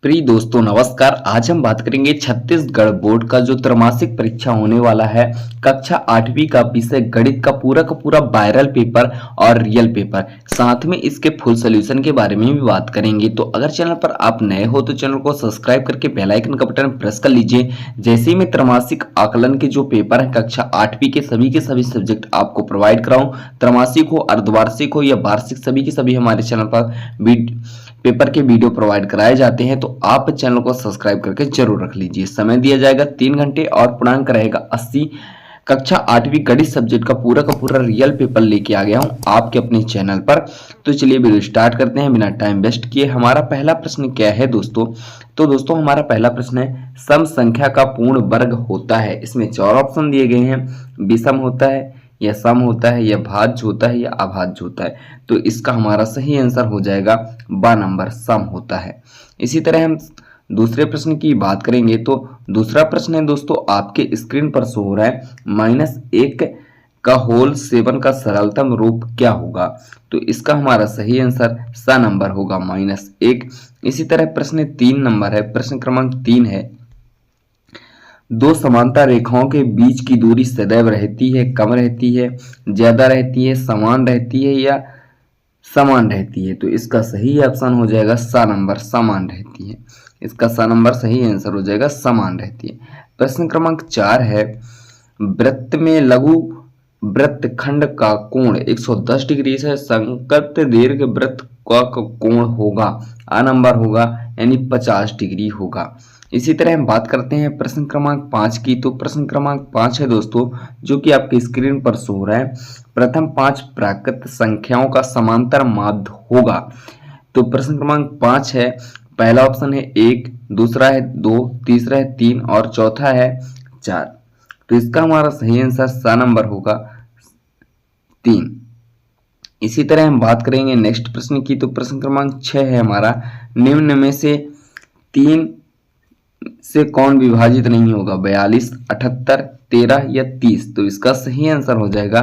प्रिय दोस्तों नमस्कार। आज हम बात करेंगे छत्तीसगढ़ बोर्ड का जो त्रैमासिक परीक्षा होने वाला है कक्षा 8वीं का विषय गणित का पूरा वायरल पेपर और रियल पेपर, साथ में इसके फुल सॉल्यूशन के बारे में भी बात करेंगे। तो अगर चैनल पर आप नए हो तो चैनल को सब्सक्राइब करके बेल आइकन का बटन प्रेस कर लीजिए। जैसे ही मैं त्रैमासिक आकलन के जो पेपर है कक्षा 8वीं के सभी सब्जेक्ट आपको प्रोवाइड कराऊं, त्रैमासिक हो, अर्धवार्षिक हो या वार्षिक, सभी के सभी हमारे चैनल पर पेपर के वीडियो प्रोवाइड कराए जाते हैं। तो आप चैनल को सब्सक्राइब करके जरूर रख लीजिए। समय दिया जाएगा 3 घंटे और पूर्णांक रहेगा 80। कक्षा 8वीं गणित सब्जेक्ट का पूरा रियल पेपर लेके आ गया हूं आपके अपने चैनल पर। तो चलिए वीडियो स्टार्ट करते हैं बिना टाइम वेस्ट किए। हमारा पहला प्रश्न क्या है दोस्तों? तो दोस्तों हमारा पहला प्रश्न है, सम संख्या का पूर्ण वर्ग होता है। इसमें 4 ऑप्शन दिए गए हैं, विषम होता है या सम होता है या भाज्य होता है या अभाज्य होता है। तो इसका हमारा सही आंसर हो जाएगा ब नंबर, सम होता है। इसी तरह हम दूसरे प्रश्न की बात करेंगे। तो दूसरा प्रश्न है दोस्तों, आपके स्क्रीन पर शो हो रहा है -1 का होल 7 का सरलतम रूप क्या होगा? तो इसका हमारा सही आंसर स नंबर होगा -1। इसी तरह प्रश्न 3 नंबर है, प्रश्न क्रमांक 3 है, दो समांतर रेखाओं के बीच की दूरी सदैव रहती है, कम रहती है, ज्यादा रहती है, समान रहती है या समान रहती है? तो इसका सही ऑप्शन हो जाएगा सा नंबर, समान रहती है। इसका सा नंबर सही आंसर हो जाएगा, समान रहती है। प्रश्न क्रमांक 4 है, वृत्त में लघु वृत्तखंड का कोण 110 डिग्री से संकट दीर्घ वृत्त का कोण होगा, आ नंबर होगा, यानी 50 डिग्री होगा। इसी तरह हम बात करते हैं प्रश्न क्रमांक 5 की। तो प्रश्न क्रमांक 5 है दोस्तों, जो कि आपकी स्क्रीन पर शो हो रहा है, प्रथम 5 प्राकृत संख्याओं का समांतर माध्य होगा। तो प्रश्न क्रमांक 5 है, पहला ऑप्शन है 1, दूसरा है 2, तीसरा है 3 और चौथा है 4। तो इसका हमारा सही आंसर सा नंबर होगा 3। इसी तरह हम बात करेंगे नेक्स्ट प्रश्न की। तो प्रश्न क्रमांक 6 है हमारा, निम्न में से 3 से कौन विभाजित नहीं होगा? 42, 78, 13 या 30? तो इसका सही आंसर हो जाएगा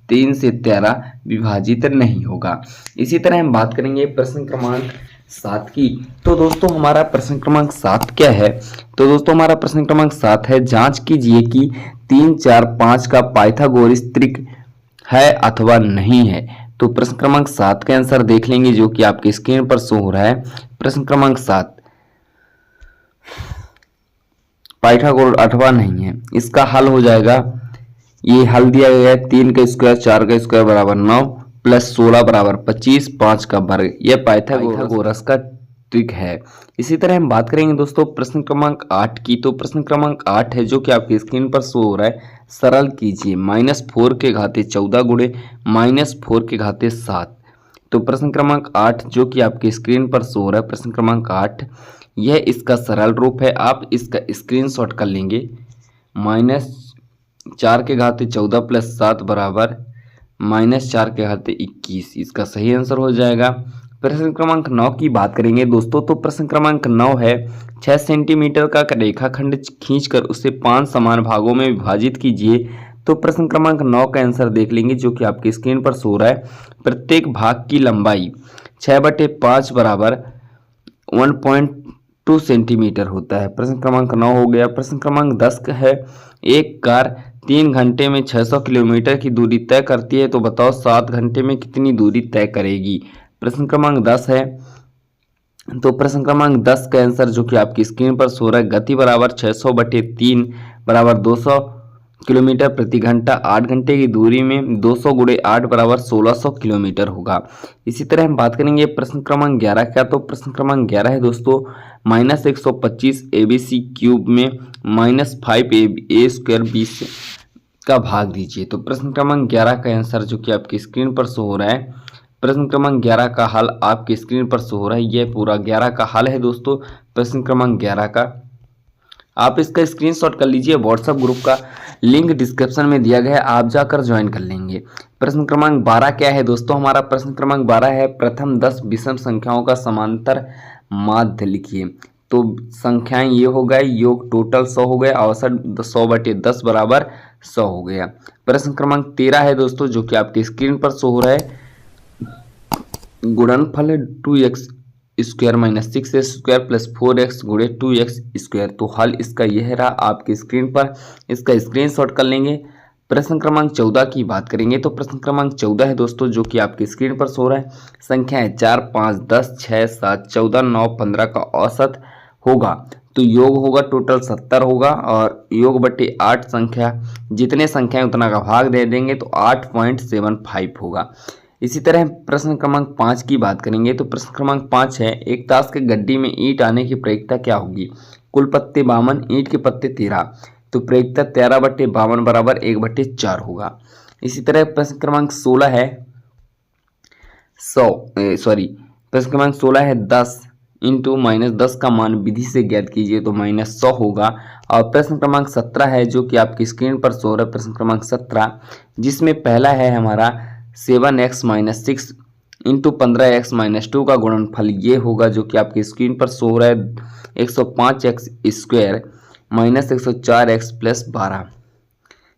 3 से 13 विभाजित नहीं होगा। इसी तरह हम बात करेंगे प्रश्न क्रमांक 7 की। तो दोस्तों हमारा प्रश्न क्रमांक 7 क्या है? तो दोस्तों हमारा प्रश्न क्रमांक 7 है, जांच कीजिए कि 3, 4, 5 का पाइथागोरस त्रिक है अथवा नहीं है। तो प्रश्न क्रमांक 7 का आंसर देख लेंगे, जो कि आपके स्क्रीन पर शो हो रहा है। प्रश्न क्रमांक 7, पाइथागोरस अथवा नहीं है। इसका हल हो जाएगा, ये हल दिया गया है, 3 का स्क्वायर 4 का स्क्वायर बराबर 9 प्लस 16 बराबर 25, 5 का वर्ग। यह पाइथागोरस का ट्रिक है। इसी तरह हम बात करेंगे दोस्तों प्रश्न क्रमांक 8 की। तो प्रश्न क्रमांक 8 है, जो कि आपकी स्क्रीन पर शो हो रहा है, सरल कीजिए -4 के घाते 14 गुणे -4 के घाते 7। तो प्रश्न क्रमांक 8 जो कि आपके स्क्रीन पर शो हो रहा है, प्रश्न क्रमांक 8, यह इसका सरल रूप है। आप इसका स्क्रीनशॉट कर लेंगे। -4 के घाते 14 प्लस 7 बराबर -4 के घाते 21। इसका सही आंसर हो जाएगा। प्रश्न क्रमांक 9 की बात करेंगे दोस्तों। तो प्रश्न क्रमांक 9 है, 6 सेंटीमीटर का रेखाखंड खींचकर उसे 5 समान भागों में विभाजित कीजिए। तो प्रश्न क्रमांक 9 का आंसर देख लेंगे, जो कि आपकी स्क्रीन पर शो रहा है। प्रत्येक भाग की लंबाई 6/5 बराबर 1.2 सेंटीमीटर होता है। प्रश्न क्रमांक 9 हो गया। प्रश्न क्रमांक 10 है, एक कार 3 घंटे में 600 किलोमीटर की दूरी तय करती है, तो बताओ 7 घंटे में कितनी दूरी तय करेगी? प्रश्न क्रमांक 10 है। तो प्रश्न क्रमांक 10 का आंसर जो कि आपकी स्क्रीन पर सो रहा है, गति बराबर 600/3 बराबर 200 किलोमीटर प्रति घंटा। 8 घंटे की दूरी में 200 गुणे 8 बराबर 1600 किलोमीटर होगा। इसी तरह हम बात करेंगे प्रश्न क्रमांक 11 का। तो प्रश्न क्रमांक 11 है दोस्तों, -125 ABC क्यूब में -5A² 20 का भाग दीजिए। तो प्रश्न क्रमांक 11 का आंसर जो कि आपकी स्क्रीन पर शो हो रहा है, प्रश्न क्रमांक 11 का हल आपकी स्क्रीन पर शो हो रहा है। यह पूरा 11 का हल है दोस्तों, प्रश्न क्रमांक 11 का। आप इसका स्क्रीनशॉट कर लीजिए, व्हाट्सएप ग्रुप का लिंक डिस्क्रिप्शन में दिया गया है, आप जाकर ज्वाइन कर लेंगे। प्रश्न क्रमांक 12 क्या है दोस्तों? हमारा प्रश्न क्रमांक 12 है, प्रथम 10 विषम संख्याओं का समांतर माध्य लिखिए। तो संख्याएं ये हो गए, योग टोटल 100 हो गया, औसत 100/10 बराबर 100 हो गया। प्रश्न क्रमांक 13 है दोस्तों, जो कि आपकी स्क्रीन पर शो हो रहा है, गुणनफल 2x square minus 6x square plus 4x गुणे 2x स्क्वायर। तो हल इसका यह रहा आपकी स्क्रीन पर, इसका स्क्रीनशॉट कर लेंगे। प्रश्न क्रमांक 14 की बात करेंगे तो प्रश्न क्रमांक 14 है दोस्तों, जो कि आपकी स्क्रीन पर शो रहा है। संख्या है 4, 5, 10, 6, 7, 14, 9, 15 का औसत होगा। तो योग होगा टोटल 70 होगा और योग बटे 8 संख्या, जितने संख्याएं उतना का भाग दे देंगे तो 8.75 होगा। इसी तरह प्रश्न क्रमांक 5 की बात करेंगे तो प्रश्न क्रमांक 5 है, एक ताश के गड्डी में ईंट आने की प्रायिकता क्या होगी? कुल पत्ते 52, ईंट के पत्ते 13, तो प्रायिकता 13/52 बराबर 1/4 होगा। इसी तरह प्रश्न क्रमांक 16 है प्रश्न क्रमांक 16 है 10 इंटू -10 का मान विधि से ज्ञात कीजिए, तो -100 होगा। और प्रश्न क्रमांक 17 है, जो कि आपकी स्क्रीन पर शो रहा है, प्रश्न क्रमांक 17, जिसमें पहला है हमारा 7x - 6 इंटू 15x - 2 का गुणनफल ये होगा, जो कि आपकी स्क्रीन पर शो रहा है 105x square minus 104x plus 12।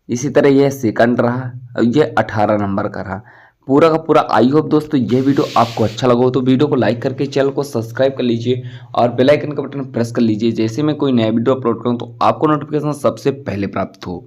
इसी तरह यह सेकंड रहा और यह 18 नंबर का रहा पूरा का पूरा। आई होप दोस्तों यह वीडियो आपको अच्छा लगा हो तो वीडियो को लाइक करके चैनल को सब्सक्राइब कर लीजिए और बेल आइकन का बटन प्रेस कर लीजिए। जैसे मैं कोई नया वीडियो अपलोड करूं तो आपको नोटिफिकेशन सबसे पहले प्राप्त हो।